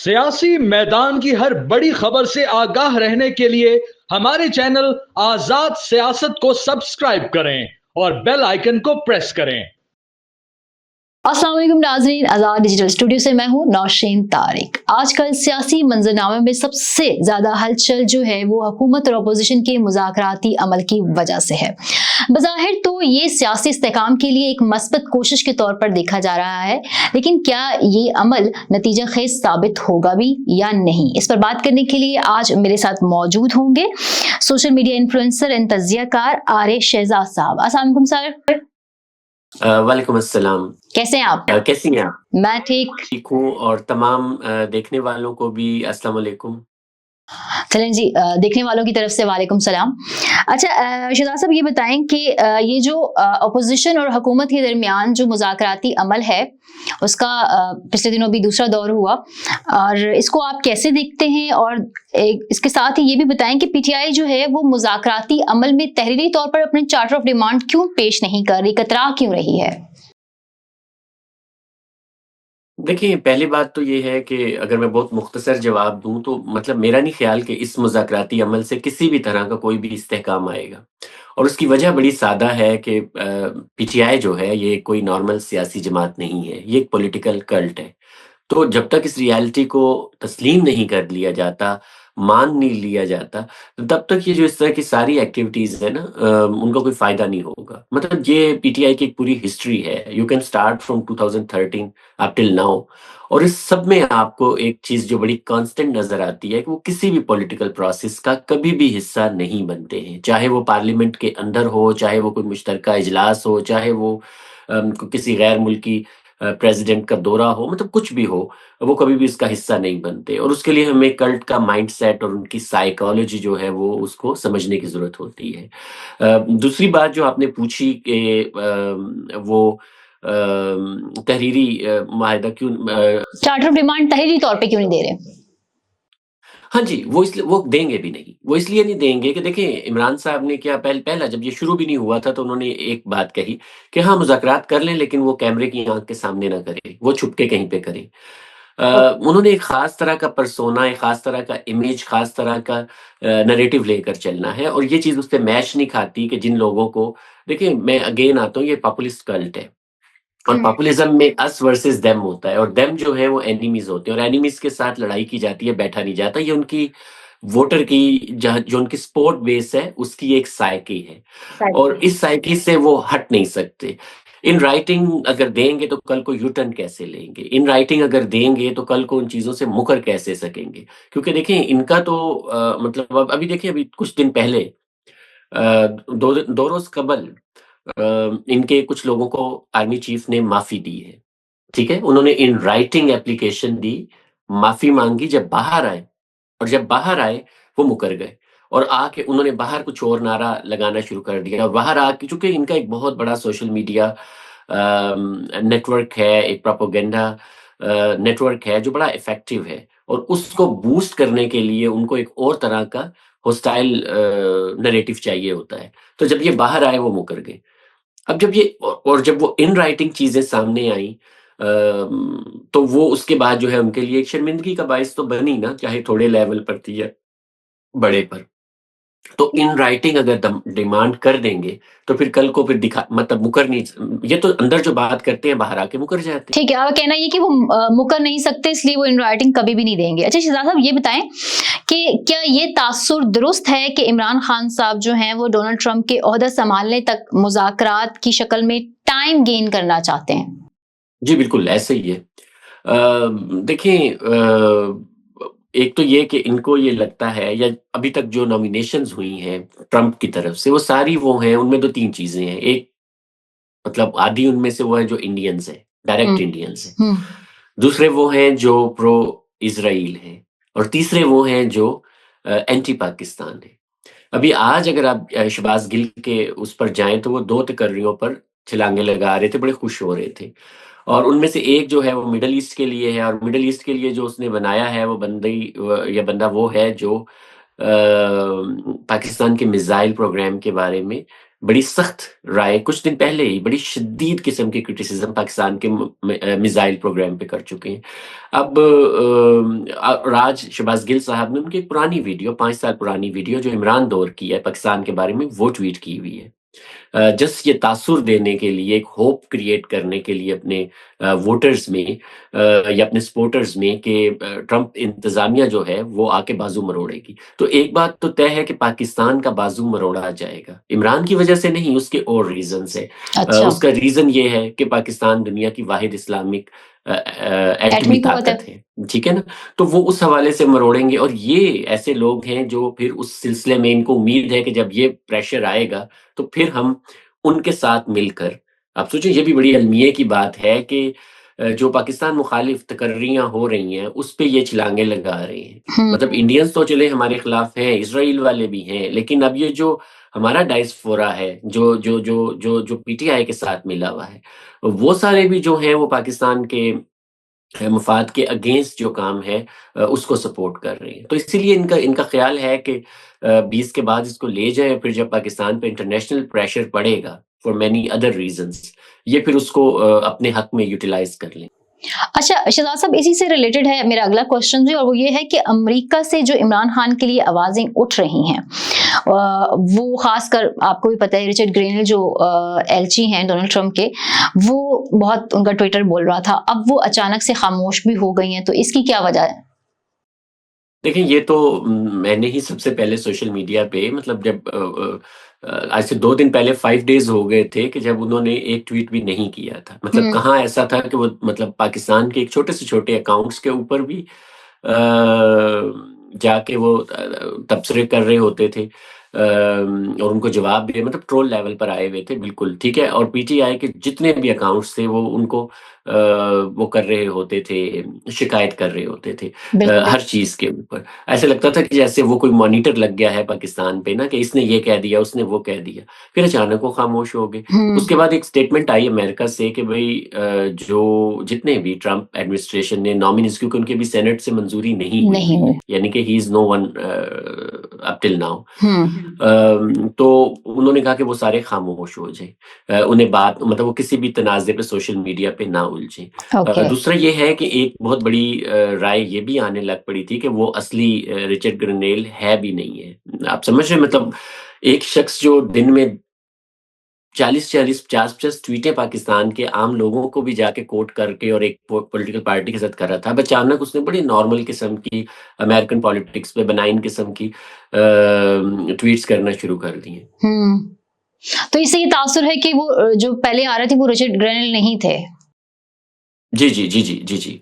सियासी मैदान की हर बड़ी खबर से आगाह रहने के लिए हमारे चैनल आजाद सियासत को सब्सक्राइब करें और बेल आइकन को प्रेस करें। अस्सलाम वालेकुम नाज़रीन, आज़ाद डिजिटल स्टूडियो से मैं हूँ नौशीन तारिक। आजकल सियासी मंजरनामे में सबसे ज़्यादा हलचल जो है वो हुकूमत और अपोजिशन के मुज़ाकराती अमल की वजह से है। बज़ाहिर तो ये सियासी इस्तेहकाम के लिए एक मस्बत कोशिश के तौर पर देखा जा रहा है, लेकिन क्या ये अमल नतीजा खेज साबित होगा भी या नहीं, इस पर बात करने के लिए आज मेरे साथ मौजूद होंगे सोशल मीडिया इन्फ्लुएंसर एंड तज़कियाकार आरे शहजाद साहब। अस्सलाम वालेकुम सर। वालेकुम अस्सलाम। कैसे हैं आप? कैसी हैं आप? मैं ठीक हूँ और तमाम देखने वालों को भी अस्सलाम वालेकुम। चलें जी, देखने वालों की तरफ से वालेकुम सलाम। अच्छा, शहजाद साहब ये बताएं कि ये जो अपोजिशन और हुकूमत के दरमियान जो मुज़ाकराती अमल है उसका पिछले दिनों भी दूसरा दौर हुआ और इसको आप कैसे देखते हैं, और इसके साथ ही ये भी बताएं कि पीटीआई जो है वो मुज़ाकराती अमल में तहरीरी तौर पर अपने चार्टर ऑफ डिमांड क्यों पेश नहीं कर रही, कतरा क्यों रही है? देखिए, पहली बात तो ये है कि अगर मैं बहुत मुख्तसर जवाब दूँ तो मतलब मेरा नहीं ख़्याल कि इस मुज़ाकराती अमल से किसी भी तरह का कोई भी इस्तेहकाम आएगा। और उसकी वजह बड़ी सादा है कि पीटीआई जो है ये कोई नॉर्मल सियासी जमात नहीं है, ये एक पॉलिटिकल कल्ट है। तो जब तक इस रियलिटी को तस्लीम नहीं कर लिया जाता, मान नहीं लिया जाता, तब तक ये जो इस तरह की सारी एक्टिविटीज़ है ना उनका कोई फ़ायदा नहीं होगा। मतलब ये पीटीआई की एक पूरी हिस्ट्री है। You can start from 2013 up till now, और इस सब में आपको एक चीज़ जो बड़ी कांस्टेंट नज़र आती है कि वो किसी भी पॉलिटिकल प्रोसेस का कभी भी हिस्सा नहीं बनते हैं। चाहे वो पार्लियामेंट के अंदर हो, चाहे वो कोई मुश्तरका इजलास हो, चाहे वो किसी गैर मुल्की प्रेसिडेंट का दौरा हो, मतलब कुछ भी हो, वो कभी भी इसका हिस्सा नहीं बनते। और उसके लिए हमें कल्ट का माइंडसेट और उनकी साइकोलॉजी जो है वो उसको समझने की ज़रूरत होती है। दूसरी बात जो आपने पूछी कि वो तहरीरी माहिदा क्यों चार्टर ऑफ डिमांड तहरीरी तौर पे क्यों नहीं दे रहे? हाँ जी, वो इसलिए वो देंगे भी नहीं। वो इसलिए नहीं देंगे कि देखिए इमरान साहब ने क्या पहला जब ये शुरू भी नहीं हुआ था तो उन्होंने एक बात कही कि हाँ, मुज़ाकरात कर लें लेकिन वो कैमरे की आँख के सामने ना करें, वो छुप के कहीं पे करें। उन्होंने एक ख़ास तरह का पर्सोना, एक ख़ास तरह का इमेज, ख़ास तरह का नैरेटिव लेकर चलना है, और ये चीज़ उससे मैच नहीं खाती कि जिन लोगों को देखिए मैं अगेन आता हूँ, ये पॉपुलिस्ट कल्ट है। और पॉपुलिज्म में अस वर्सेस देम होता है, और देम जो है वो एनिमीज होते हैं, और एनिमीज के साथ लड़ाई की जाती है, बैठा नहीं जाता। ये उनकी वोटर की जो उनकी सपोर्ट बेस है उसकी एक साइकी है, और इस साइकी से वो हट नहीं सकते। इन राइटिंग अगर देंगे तो कल को यू टर्न कैसे लेंगे, इन राइटिंग अगर देंगे तो कल को उन चीजों से मुकर कैसे सकेंगे। क्योंकि देखिए इनका तो मतलब अभी देखिए, अभी कुछ दिन पहले दो रोज कबल इनके कुछ लोगों को आर्मी चीफ ने माफी दी है। ठीक है, उन्होंने इन राइटिंग एप्लीकेशन दी, माफी मांगी। जब बाहर आए, और जब बाहर आए वो मुकर गए, और आके उन्होंने बाहर कुछ और नारा लगाना शुरू कर दिया। और बाहर आके चूंकि इनका एक बहुत बड़ा सोशल मीडिया नेटवर्क है, एक प्रोपोगेंडा नेटवर्क है जो बड़ा इफेक्टिव है, और उसको बूस्ट करने के लिए उनको एक और तरह का होस्टाइल नैरेटिव चाहिए होता है। तो जब ये बाहर आए वो मुकर गए। अब जब ये और जब वो इन राइटिंग चीज़ें सामने आई, तो वो उसके बाद जो है उनके लिए एक शर्मिंदगी का बायस तो बनी ना, चाहे थोड़े लेवल पर थी या बड़े पर। तो इन राइटिंग अगर डिमांड कर देंगे तो फिर कल को फिर दिखा मतलब मुकर नहीं, ये तो अंदर जो बात करते हैं बाहर आके मुकर जाते हैं। ठीक है, आपका कहना ये कि वो मुकर नहीं सकते इसलिए वो इन राइटिंग कभी भी नहीं देंगे। अच्छा शहजाद साहब ये बताएं कि क्या ये तासुर दुरुस्त है कि इमरान खान साहब जो हैं वो डोनाल्ड ट्रंप के ओहदा संभालने तक मुज़ाकरात की शक्ल में टाइम गेन करना चाहते हैं? जी बिल्कुल ऐसे ही है। देखिए एक तो ये कि इनको ये लगता है, या अभी तक जो नॉमिनेशंस हुई हैं ट्रंप की तरफ से वो सारी वो हैं, उनमें तो 3 चीज़ें हैं। एक मतलब आधी उनमें से वो है जो इंडियंस है, डायरेक्ट इंडियंस है। दूसरे वो हैं जो प्रो इज़राइल हैं, और तीसरे वो हैं जो एंटी पाकिस्तान है। अभी आज अगर आप शहबाज गिल के उस पर जाएँ तो वो 2 तकर्रियों पर छलांगे लगा रहे थे, बड़े खुश हो रहे थे। और उनमें से एक जो है वो मिडल ईस्ट के लिए है, और मिडल ईस्ट के लिए जो उसने बनाया है वो बंदा वो है जो पाकिस्तान के मिसाइल प्रोग्राम के बारे में बड़ी सख्त राय कुछ दिन पहले ही बड़ी शदीद किस्म की क्रिटिसिज्म पाकिस्तान के मिसाइल प्रोग्राम पे कर चुके हैं। अब राज शहबाज गिल साहब ने उनकी एक पुरानी वीडियो 5 साल पुरानी वीडियो जो इमरान दौर की है पाकिस्तान के बारे में वो ट्वीट की हुई है। जस्ट ये तासुर देने के लिए, एक होप क्रिएट करने के लिए अपने वोटर्स में या अपने सपोर्टर्स में कि ट्रंप इंतज़ामिया जो है वो आके बाजू मरोड़ेगी। तो एक बात तो तय है कि पाकिस्तान का बाजू मरोड़ा जाएगा। इमरान की वजह से नहीं, उसके और रीज़न्स हैं। अच्छा। उसका रीज़न ये है कि पाकिस्तान दुनिया की वाहिद इस्लामिक एटमी एटमी कुव्वत ताकत है। है, ठीक है ना? तो वो उस हवाले से मरोड़ेंगे और ये ऐसे लोग हैं जो फिर उस सिलसिले में इनको उम्मीद है कि जब ये प्रेशर आएगा तो फिर हम उनके साथ मिलकर आप सोचिए ये भी बड़ी अलमिये की बात है कि जो पाकिस्तान मुखालिफ तकर्रियाँ हो रही हैं, उस पे ये छलांगे लगा रहे हैं। मतलब इंडियंस तो चले हमारे खिलाफ हैं, इज़राइल वाले भी हैं, लेकिन अब ये जो हमारा डायस्पोरा है, जो पीटीआई के साथ मिला हुआ है, वो सारे भी जो हैं वो पाकिस्तान के मफाद के अगेंस्ट जो काम है उसको सपोर्ट कर रहे हैं। तो इसीलिए इनका इनका ख़्याल है कि 20 के बाद इसको ले जाएँ, फिर जब पाकिस्तान पे इंटरनेशनल प्रेशर पड़ेगा फॉर मैनी अदर रीज़न्स, ये फिर उसको अपने हक में यूटिलाइज़ कर लें। अच्छा शहजाद साहब, इसी से रिलेटेड है मेरा अगला क्वेश्चन भी, और वो ये है कि अमेरिका से जो इमरान खान के लिए आवाजें उठ रही हैं, वो खासकर आपको भी पता है रिचर्ड ग्रेनल जो एलची हैं डोनाल्ड ट्रंप के, वो बहुत उनका ट्विटर बोल रहा था, अब वो अचानक से खामोश भी हो गई हैं, तो इसकी क्या वजह है? देखिए ये तो मैंने ही सबसे पहले सोशल मीडिया पे मतलब जब आज से 2 दिन पहले 5 डेज़ हो गए थे कि जब उन्होंने एक ट्वीट भी नहीं किया था। मतलब कहाँ ऐसा था कि वो मतलब पाकिस्तान के एक छोटे से छोटे अकाउंट्स के ऊपर भी जाके वो तबसरे कर रहे होते थे और उनको जवाब भी मतलब ट्रोल लेवल पर आए हुए थे बिल्कुल, ठीक है? और पीटीआई के जितने भी अकाउंट्स थे वो उनको वो कर रहे होते थे, शिकायत कर रहे होते थे हर चीज़ के ऊपर। ऐसा लगता था कि जैसे वो कोई मॉनिटर लग गया है पाकिस्तान पे ना कि इसने ये कह दिया, उसने वो कह दिया। फिर अचानक वो खामोश हो गए। उसके बाद एक स्टेटमेंट आई अमेरिका से कि भई जो जितने भी ट्रंप एडमिनिस्ट्रेशन ने नॉमिनीज़ क्योंकि उनकी अभी सेनेट से मंजूरी नहीं हुई, यानी कि he is no one up till now. तो उन्होंने कहा कि वो सारे खामोश हो जाएँ। उन्हें बात मतलब वो किसी भी तनाज़े पे सोशल मीडिया पे ना उलझें। दूसरा ये है कि एक बहुत बड़ी राय ये भी आने लग पड़ी थी कि वो असली रिचर्ड ग्रेनेल है भी नहीं है। आप समझ रहे हैं मतलब एक शख्स जो दिन में 40-40, 50-50 ट्वीटें पाकिस्तान के आम लोगों को भी जाके कोट करके और एक पॉलिटिकल पार्टी के साथ कर रहा था। अब अचानक उसने बड़ी नॉर्मल किस्म की अमेरिकन पॉलिटिक्स पे बेनाइन किस्म की ट्वीट्स करना शुरू कर दिए। तो इससे ये तासुर है कि वो जो पहले आ रहे थे वो रिचर्ड ग्रेनेल नहीं थे। जी।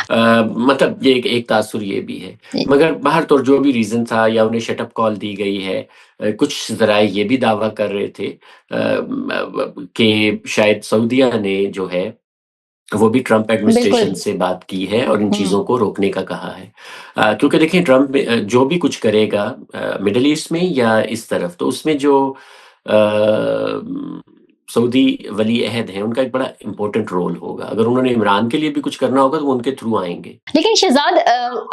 मतलब ये एक तासुर ये भी है। मगर बहरतौर जो भी रीज़न था या उन्हें शट अप कॉल दी गई है, कुछ ज़राए ये भी दावा कर रहे थे कि शायद सऊदिया ने जो है वो भी ट्रंप एडमिनिस्ट्रेशन से बात की है और इन चीज़ों को रोकने का कहा है। क्योंकि देखिए ट्रंप जो भी कुछ करेगा मिडल ईस्ट में या इस तरफ तो उसमें जो सऊदी वली अहद हैं उनका एक बड़ा इम्पोर्टेंट रोल होगा। अगर उन्होंने इमरान के लिए भी कुछ करना होगा तो वो उनके थ्रू आएँगे। लेकिन शहजाद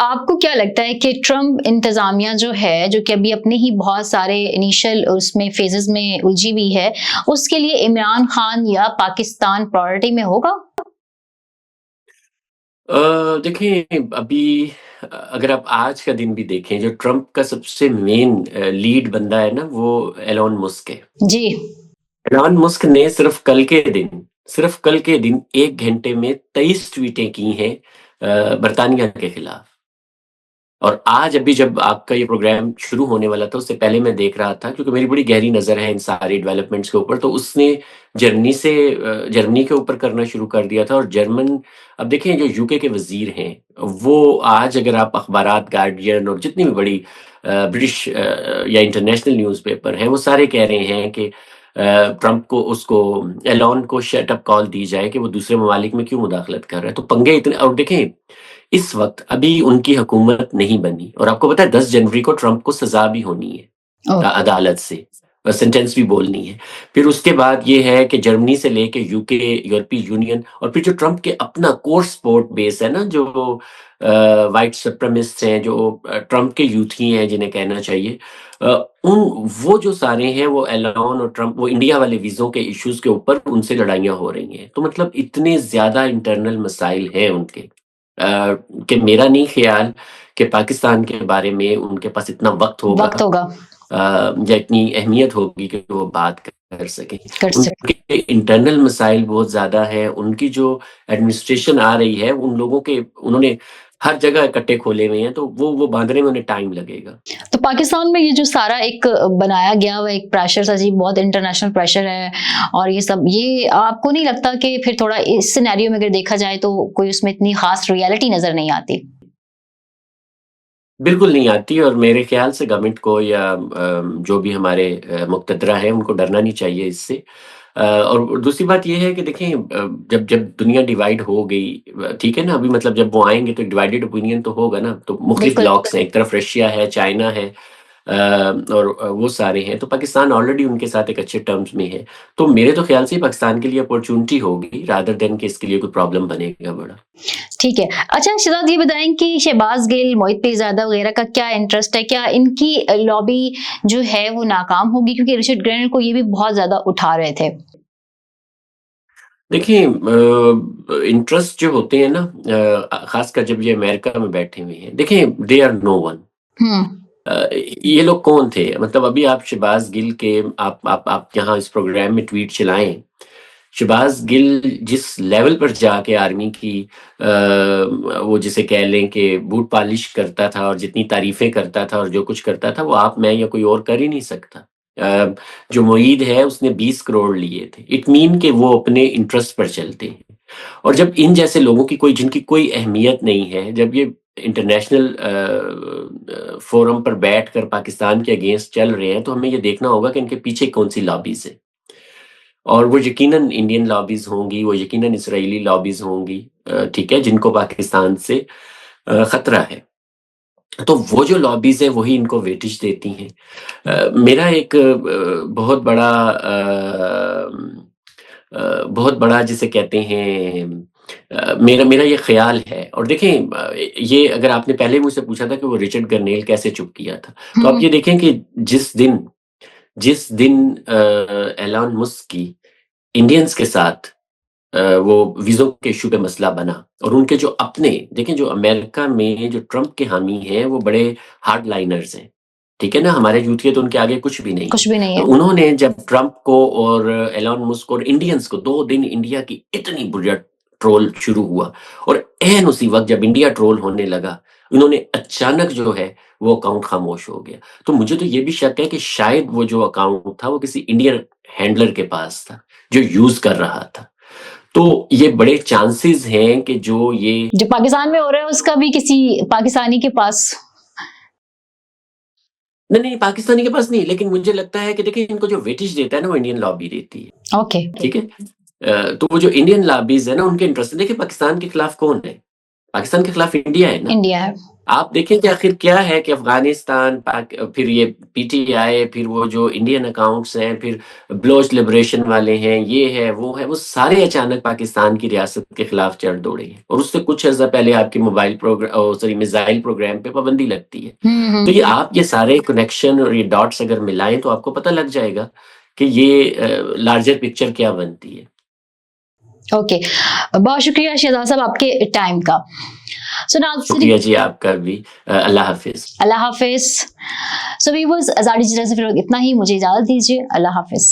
आपको क्या लगता है कि ट्रंप इंतजामिया जो है जो कि अभी अपने ही बहुत सारे इनिशियल उसमें फेजेस में उलझी हुई है, उसके लिए इमरान खान या पाकिस्तान प्रायोरिटी में होगा? देखिए अभी अगर आप आज का दिन भी देखें जो ट्रंप का सबसे मेन लीड बंदा है ना वो एलोन मस्क है। जी। एलोन मस्क ने सिर्फ कल के दिन 1 घंटे में 23 ट्वीटें की हैं बरतानिया के खिलाफ। और आज अभी जब आपका ये प्रोग्राम शुरू होने वाला था उससे पहले मैं देख रहा था क्योंकि मेरी बड़ी गहरी नज़र है इन सारी डेवलपमेंट्स के ऊपर तो उसने जर्मनी के ऊपर करना शुरू कर दिया था और जर्मन अब देखें जो यूके के वज़ीर हैं वो आज अगर आप अखबारात गार्डियन और जितनी भी बड़ी ब्रिटिश या इंटरनेशनल न्यूज़पेपर हैं वो सारे कह रहे हैं कि ट्रंप को उसको एलोन को शट अप कॉल दी जाए कि वो दूसरे ममालिक में क्यों मुदाखलत कर रहा है। तो पंगे इतने और देखें इस वक़्त अभी उनकी हुकूमत नहीं बनी और आपको पता है 10 जनवरी को ट्रंप को सज़ा भी होनी है अदालत से और सेंटेंस भी बोलनी है। फिर उसके बाद ये है कि जर्मनी से लेके यूके, यूरोपीय यूनियन और फिर जो ट्रंप के अपना कोर सपोर्ट बेस है ना जो व्हाइट सुप्रीमिस्ट हैं, जो ट्रम्प के यूथी हैं जिन्हें कहना चाहिए, वो जो सारे हैं वो एलन और ट्रम्प, वो इंडिया वाले वीज़ों के इश्यूज़ के ऊपर उनसे लड़ाइयाँ हो रही हैं। तो मतलब इतने ज़्यादा इंटरनल मसाइल हैं उनके, कि मेरा नहीं ख़्याल कि पाकिस्तान के बारे में उनके पास इतना वक़्त होगा या इतनी अहमियत होगी कि वो बात कर सकें। उनके इंटरनल मसाइल बहुत ज़्यादा हैं, उनकी जो एडमिनिस्ट्रेशन आ रही है, उन लोगों के उन्होंने हर जगह इकट्ठे खोले हुए हैं, तो वो बाँधने में उन्हें टाइम लगेगा। तो पाकिस्तान में ये जो सारा एक बनाया गया हुआ एक प्रेशर सा जी, बहुत इंटरनेशनल प्रेशर है और ये सब, ये आपको नहीं लगता कि फिर थोड़ा इस सिनेरियो में अगर देखा जाए तो कोई उसमें इतनी खास रियलिटी नज़र नहीं आती? बिल्कुल नहीं आती, और मेरे ख़्याल से गवर्नमेंट को या जो भी हमारे मुक़तदरा हैं, उनको डरना नहीं चाहिए इससे। और दूसरी बात ये है कि देखें, जब जब दुनिया डिवाइड हो गई, ठीक है ना, अभी मतलब जब वो आएँगे तो एक डिवाइडेड ओपिनियन तो होगा ना, तो मुख़्तलिफ़ बिल्कुल। ब्लॉक्स हैं, एक तरफ रशिया है, चाइना है, और वो सारे हैं, तो पाकिस्तान ऑलरेडी उनके साथ एक अच्छे टर्म्स में है। तो मेरे तो ख़्याल से पाकिस्तान के लिए अपॉर्च्युनिटी होगी, रादर देन कि इसके लिए कोई प्रॉब्लम बनेगा बड़ा। ठीक है। अच्छा शहजाद, ये बताएं कि शहबाज गिल, मोहित पीरज़ादा वगैरह का क्या इंटरेस्ट है? क्या इनकी लॉबी जो है वो नाकाम होगी? क्योंकि रिचर्ड ग्रेनल को ये भी बहुत ज़्यादा उठा रहे थे। देखिए, इंटरेस्ट जो होते हैं ना, ख़ासकर जब ये अमेरिका में बैठे हुए हैं, देखें दे आर नो वन। हुँ। ये लोग कौन थे? मतलब अभी आप शहबाज गिल के आप यहाँ इस प्रोग्राम में ट्वीट चलाएँ, शहबाज गिल जिस लेवल पर जाके आर्मी की वो जिसे कह लें कि बूट पॉलिश करता था और जितनी तारीफ़ें करता था और जो कुछ करता था, वो आप, मैं या कोई और कर ही नहीं सकता। जो मुईद है उसने 20 करोड़ लिए थे। इट मीन कि वो अपने इंटरेस्ट पर चलते हैं। और जब इन जैसे लोगों की जिनकी कोई अहमियत नहीं है, जब ये इंटरनेशनल फोरम पर बैठकर पाकिस्तान के अगेंस्ट चल रहे हैं, तो हमें ये देखना होगा कि इनके पीछे कौन-सी लॉबीज़ हैं। और वो यकीनन इंडियन लॉबीज़ होंगी, वो यकीनन इसराइली लॉबीज़ होंगी, ठीक है, जिनको पाकिस्तान से खतरा है। तो वो जो लॉबीज़ हैं वही इनको वेटेज देती हैं। मेरा एक बहुत बड़ा जिसे कहते हैं, मेरा मेरा ये ख़्याल है, और देखें, ये अगर आपने पहले मुझसे पूछा था कि वो रिचर्ड गर्नेल कैसे चुप किया था, तो आप ये देखें कि जिस दिन एलन मस्क की इंडियंस के साथ वो वीज़ों के इश्यू पे मसला बना, और उनके जो अपने, देखें, जो अमेरिका में जो ट्रम्प के हामी हैं, वो बड़े हार्ड लाइनर्स हैं, ठीक है ना? हमारे यूथ तो उनके आगे कुछ भी नहीं कुछ है। भी नहीं तो है। उन्होंने जब ट्रम्प को और एलन मस्क और इंडियंस को 2 दिन इंडिया की इतनी बुरा ट्रोल शुरू हुआ, और ऐन उसी वक़्त जब इंडिया ट्रोल होने लगा, उन्होंने अचानक जो है वो अकाउंट खामोश हो गया। तो मुझे तो ये भी शक है कि शायद वो जो अकाउंट था वो किसी इंडियन हैंडलर के पास था, जो यूज़ कर रहा था। तो ये बड़े चांसेस हैं कि जो पाकिस्तान में हो रहा है उसका भी किसी पाकिस्तानी के पास। नहीं, पाकिस्तानी के पास नहीं, लेकिन मुझे लगता है कि देखिए, इनको जो वेटेज देता है ना, वो इंडियन लॉबी देती है। ओके। ठीक है? तो वो जो इंडियन लॉबीज़ है ना, उनके इंटरेस्ट है। देखिए, पाकिस्तान के खिलाफ कौन है? पाकिस्तान के खिलाफ इंडिया है ना। इंडिया है। आप देखें कि आखिर क्या है कि अफ़गानिस्तान, फिर ये पीटीआई, फिर वो जो इंडियन अकाउंट्स हैं, फिर बलोच लिबरेशन वाले हैं, ये है, वो सारे अचानक पाकिस्तान की रियासत के खिलाफ चढ़ दौड़े हैं, और उससे कुछ अर्सा पहले आपके मिसाइल प्रोग्राम पे पाबंदी लगती है। तो ये आप ये सारे कनेक्शन और ये डॉट्स अगर मिलाएं, तो आपको पता लग जाएगा कि ये लार्जर पिक्चर क्या बनती है। ओके। बहुत शुक्रिया शहजाद साहब आपके टाइम का। शुक्रिया जी आपका भी। अल्लाह हाफिज। अल्लाह हाफिज। सो व्यूअर्स, आज़ाद डिजिटल से फिर इतना ही, मुझे इजाजत दीजिए। अल्लाह हाफिज।